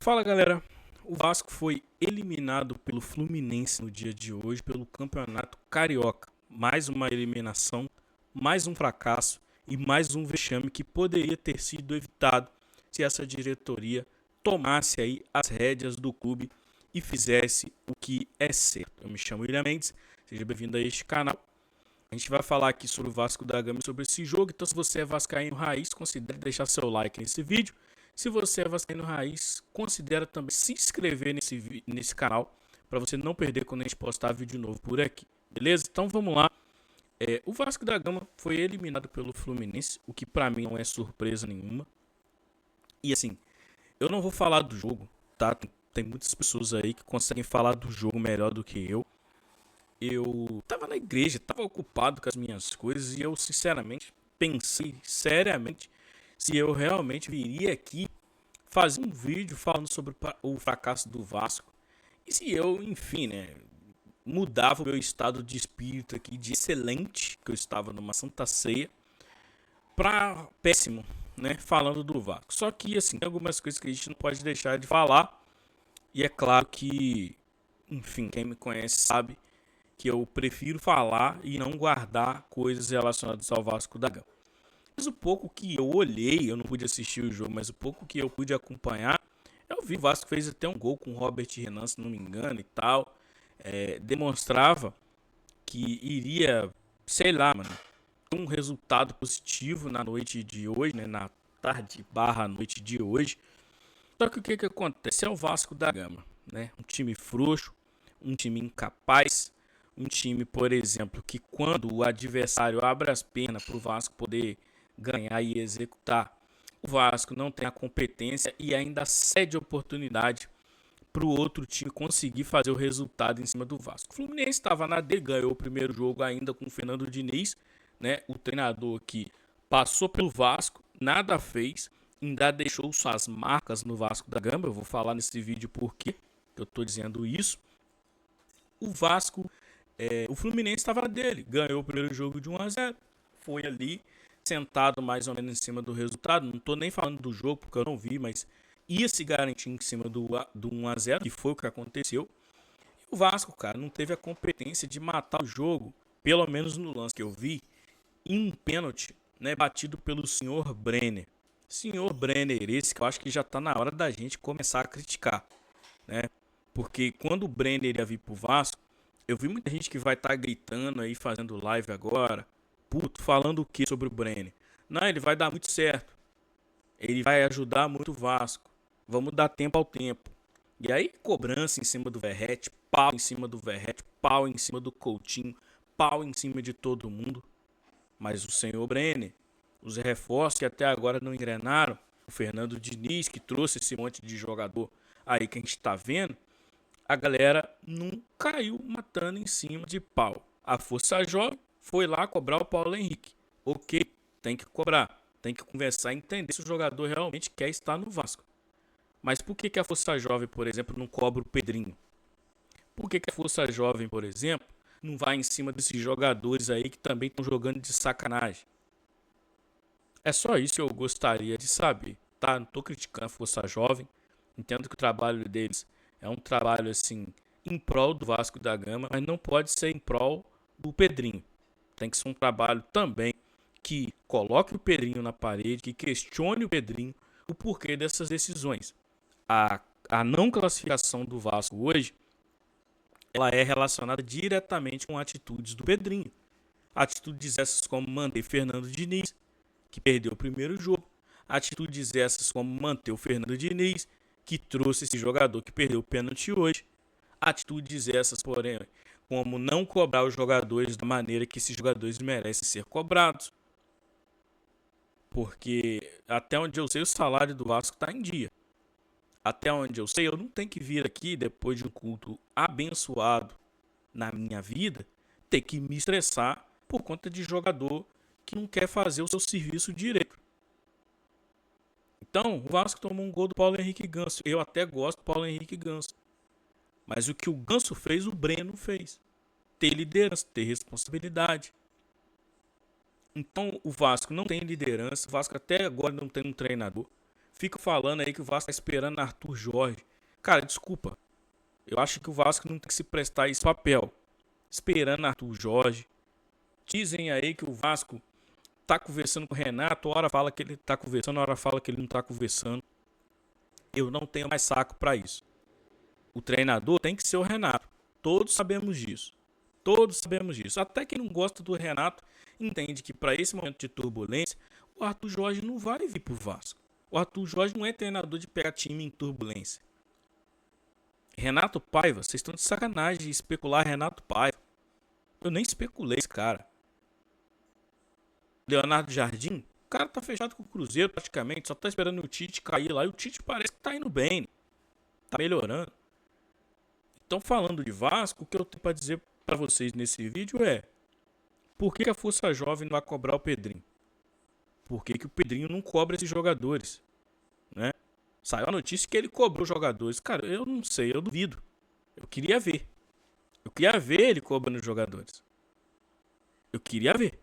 Fala galera, o Vasco foi eliminado pelo Fluminense no dia de hoje pelo Campeonato Carioca. Mais uma eliminação, mais um fracasso e mais um vexame que poderia ter sido evitado se essa diretoria tomasse aí as rédeas do clube e fizesse o que é certo. Eu me chamo William Mendes, seja bem-vindo a este canal. A gente vai falar aqui sobre o Vasco da Gama e sobre esse jogo, então se você é vascaíno raiz, considere deixar seu like nesse vídeo. Se você é vascaíno raiz, considere também se inscrever nesse canal, para você não perder quando a gente postar vídeo novo por aqui, beleza? Então vamos lá. O Vasco da Gama foi eliminado pelo Fluminense, o que para mim não é surpresa nenhuma. E assim, eu não vou falar do jogo, tá? Tem muitas pessoas aí que conseguem falar do jogo melhor do que eu. Eu tava na igreja, tava ocupado com as minhas coisas e eu sinceramente pensei seriamente se eu realmente viria aqui fazer um vídeo falando sobre o fracasso do Vasco e se eu, enfim, né, mudava o meu estado de espírito aqui de excelente, que eu estava numa santa ceia, para péssimo, né, falando do Vasco. Só que assim, tem algumas coisas que a gente não pode deixar de falar e é claro que, enfim, quem me conhece sabe que eu prefiro falar e não guardar coisas relacionadas ao Vasco da Gama. Mas o pouco que eu olhei, eu não pude assistir o jogo, mas o pouco que eu pude acompanhar, eu vi o Vasco fez até um gol com o Robert Renan, se não me engano e tal. Demonstrava que iria, sei lá, mano, ter um resultado positivo na noite de hoje, né, na tarde barra noite de hoje. Só que o que que acontece? É o Vasco da Gama, né? Um time frouxo, um time incapaz, um time, por exemplo, que quando o adversário abre as pernas para o Vasco poder ganhar e executar, o Vasco não tem a competência e ainda cede oportunidade para o outro time conseguir fazer o resultado em cima do Vasco. O Fluminense estava na D, ganhou o primeiro jogo ainda com o Fernando Diniz, né? O treinador que passou pelo Vasco, nada fez, ainda deixou suas marcas no Vasco da Gama. Eu vou falar nesse vídeo por que eu estou dizendo isso. O Vasco, o Fluminense estava dele, ganhou o primeiro jogo de 1-0, foi ali sentado mais ou menos em cima do resultado. Não estou nem falando do jogo porque eu não vi, mas ia se garantir em cima do 1-0, que foi o que aconteceu. E o Vasco, cara, não teve a competência de matar o jogo, pelo menos no lance que eu vi, em um pênalti, né, batido pelo senhor Brenner. Senhor Brenner, esse que eu acho que já está na hora da gente começar a criticar, né? Porque quando o Brenner ia vir pro Vasco, eu vi muita gente que vai estar gritando aí, fazendo live agora, puto, falando o que sobre o Brenner? Não, ele vai dar muito certo. Ele vai ajudar muito o Vasco. Vamos dar tempo ao tempo. E aí, cobrança em cima do Verratti, pau em cima do Verratti, pau em cima do Coutinho, pau em cima de todo mundo. Mas o senhor Brenner, os reforços que até agora não engrenaram, o Fernando Diniz que trouxe esse monte de jogador aí que a gente tá vendo, a galera não caiu matando em cima de pau. A Força Jovem foi lá cobrar o Paulo Henrique. Ok, tem que cobrar, tem que conversar e entender se o jogador realmente quer estar no Vasco. Mas por que a Força Jovem, por exemplo, não cobra o Pedrinho? Por que a Força Jovem, por exemplo, não vai em cima desses jogadores aí que também estão jogando de sacanagem? É só isso que eu gostaria de saber, tá? Não tô criticando a Força Jovem. Entendo que o trabalho deles é um trabalho assim em prol do Vasco da Gama, mas não pode ser em prol do Pedrinho. Tem que ser um trabalho também que coloque o Pedrinho na parede, que questione o Pedrinho o porquê dessas decisões. A não classificação do Vasco hoje, ela é relacionada diretamente com atitudes do Pedrinho. Atitudes essas como manter Fernando Diniz, que perdeu o primeiro jogo. Atitudes essas como manter o Fernando Diniz, que trouxe esse jogador que perdeu o pênalti hoje. Atitudes essas, porém, como não cobrar os jogadores da maneira que esses jogadores merecem ser cobrados. Porque até onde eu sei, o salário do Vasco está em dia. Até onde eu sei, eu não tenho que vir aqui, depois de um culto abençoado na minha vida, ter que me estressar por conta de jogador que não quer fazer o seu serviço direito. Então, o Vasco tomou um gol do Paulo Henrique Ganso. Eu até gosto do Paulo Henrique Ganso. Mas o que o Ganso fez, o Breno fez. Ter liderança, ter responsabilidade. Então, o Vasco não tem liderança. O Vasco até agora não tem um treinador. Fico falando aí que o Vasco tá esperando Arthur Jorge. Cara, desculpa. Eu acho que o Vasco não tem que se prestar a esse papel. Esperando Arthur Jorge. Dizem aí que o Vasco tá conversando com o Renato, hora fala que ele tá conversando, hora fala que ele não tá conversando. Eu não tenho mais saco para isso. O treinador tem que ser o Renato. Todos sabemos disso. Todos sabemos disso. Até quem não gosta do Renato entende que para esse momento de turbulência, o Arthur Jorge não vai vir pro Vasco. O Arthur Jorge não é treinador de pegar time em turbulência. Renato Paiva, vocês estão de sacanagem de especular Renato Paiva. Eu nem especulei esse cara. Leonardo Jardim, o cara tá fechado com o Cruzeiro praticamente, só tá esperando o Tite cair lá e o Tite parece que tá indo bem, tá melhorando. Então, falando de Vasco, o que eu tenho pra dizer pra vocês nesse vídeo é: por que a Força Jovem não vai cobrar o Pedrinho? Por que o Pedrinho não cobra esses jogadores? Né? Saiu a notícia que ele cobrou os jogadores. Cara, eu não sei, eu duvido. Eu queria ver. Eu queria ver ele cobrando os jogadores. Eu queria ver.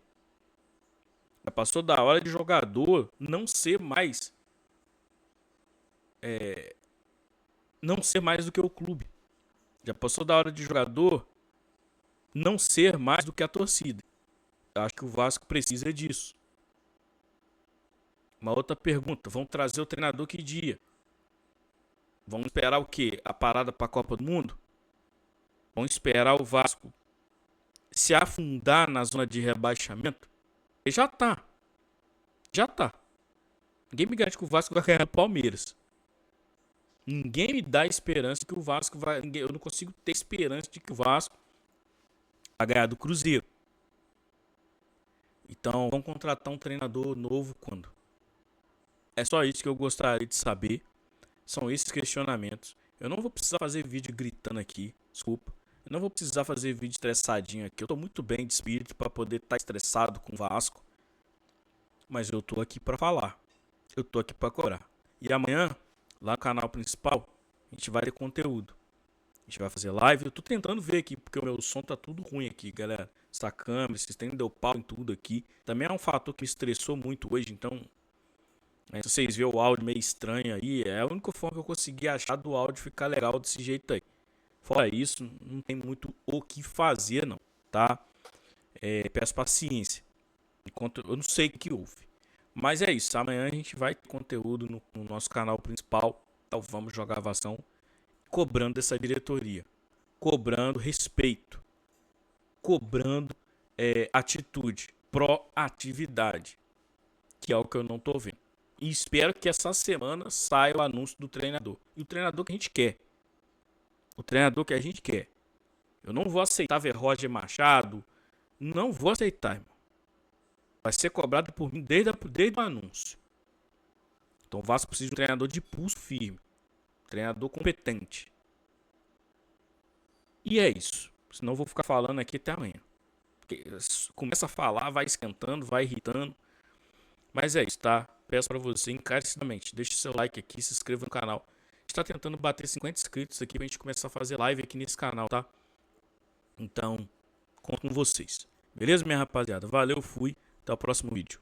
Já passou da hora de jogador não ser mais não ser mais do que o clube. Já passou da hora de jogador não ser mais do que a torcida. Eu acho que o Vasco precisa disso. Uma outra pergunta, vão trazer o treinador que dia? Vamos esperar o quê? A parada para a Copa do Mundo? Vamos esperar o Vasco se afundar na zona de rebaixamento? E já tá. Já tá. Ninguém me garante que o Vasco vai ganhar o Palmeiras. Ninguém me dá esperança que o Vasco vai... Eu não consigo ter esperança de que o Vasco vai ganhar do Cruzeiro. Então, vão contratar um treinador novo quando? É só isso que eu gostaria de saber. São esses questionamentos. Eu não vou precisar fazer vídeo gritando aqui. Desculpa. Eu não vou precisar fazer vídeo estressadinho aqui. Eu tô muito bem de espírito para poder estar estressado com o Vasco. Mas eu tô aqui para falar. Eu tô aqui para cobrar. E amanhã, lá no canal principal, a gente vai ter conteúdo. A gente vai fazer live. Eu tô tentando ver aqui, porque o meu som tá tudo ruim aqui, galera. Essa câmera, vocês têm deu pau em tudo aqui. Também é um fator que me estressou muito hoje, então... Se vocês verem o áudio meio estranho aí, é a única forma que eu consegui achar do áudio ficar legal desse jeito aí. Fora isso, não tem muito o que fazer não, tá? Peço paciência. Enquanto eu não sei o que houve. Mas é isso, amanhã a gente vai ter conteúdo no nosso canal principal. Então vamos jogar Vação, cobrando dessa diretoria. Cobrando respeito. Cobrando atitude, proatividade. Que é o que eu não tô vendo. E espero que essa semana saia o anúncio do treinador. E o treinador que a gente quer. O treinador que a gente quer. Eu não vou aceitar ver Roger Machado. Não vou aceitar, irmão. Vai ser cobrado por mim desde o anúncio. Então o Vasco precisa de um treinador de pulso firme. Um treinador competente. E é isso. Senão eu vou ficar falando aqui até amanhã. Porque começa a falar, vai esquentando, vai irritando. Mas é isso, tá? Peço pra você encarecidamente, deixe seu like aqui, se inscreva no canal. A gente tá tentando bater 50 inscritos aqui pra gente começar a fazer live aqui nesse canal, tá? Então, conto com vocês. Beleza, minha rapaziada? Valeu, fui. Até o próximo vídeo.